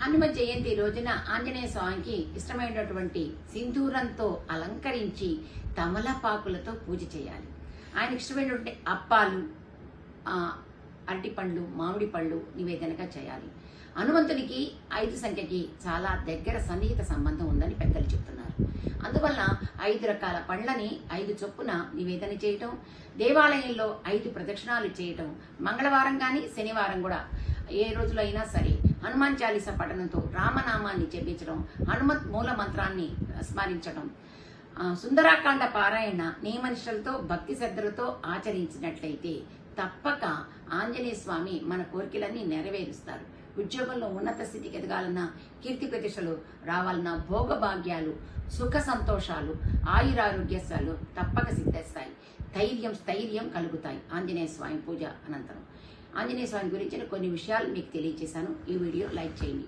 హనుమ జయంతి రోజున ఆంజనేయ స్వామికి ఇష్టమైనటువంటి సింధూరంతో అలంకరించి తమలపాకులతో పూజ చేయాలి. ఆయన ఇష్టమైనటువంటి అప్పాలు, అరటిపండ్లు, మామిడి పళ్ళు నివేదనగా చేయాలి. హనుమంతునికి 5 సంఖ్యకి చాలా దగ్గర సన్నిహిత సంబంధం ఉందని పెద్దలు చెప్తున్నారు. అందువల్ల 5 రకాల పండ్లని 5 చొప్పున నివేదన చేయటం, దేవాలయంలో 5 ప్రదక్షిణాలు చేయటం, మంగళవారం కానీ శనివారం కూడా ఏ రోజులో అయినా సరే హనుమాన్ చాలీసా పఠనంతో రామనామాన్ని జపించడం, హనుమత్ మూల మంత్రాన్ని స్మరించడం, సుందరాకాండ పారాయణ నియమనిష్టలతో భక్తి శ్రద్ధలతో ఆచరించినట్లయితే తప్పక ఆంజనేయ స్వామి మన కోరికలన్నీ నెరవేరుస్తారు. ఉద్యోగంలో ఉన్నత స్థితికి ఎదగాలన్నా, కీర్తి ప్రతిష్టలు రావాలన్నా, భోగభాగ్యాలు, సుఖ సంతోషాలు, ఆయురారోగ్యాలు తప్పక సిద్ధిస్తాయి. స్థైర్యం కలుగుతాయి ఆంజనేయ స్వామి పూజ అనంతరం. ఆంజనేయ స్వామి గురించిన కొన్ని విషయాలు మీకు తెలియజేశాను. ఈ వీడియో లైక్ చేయండి.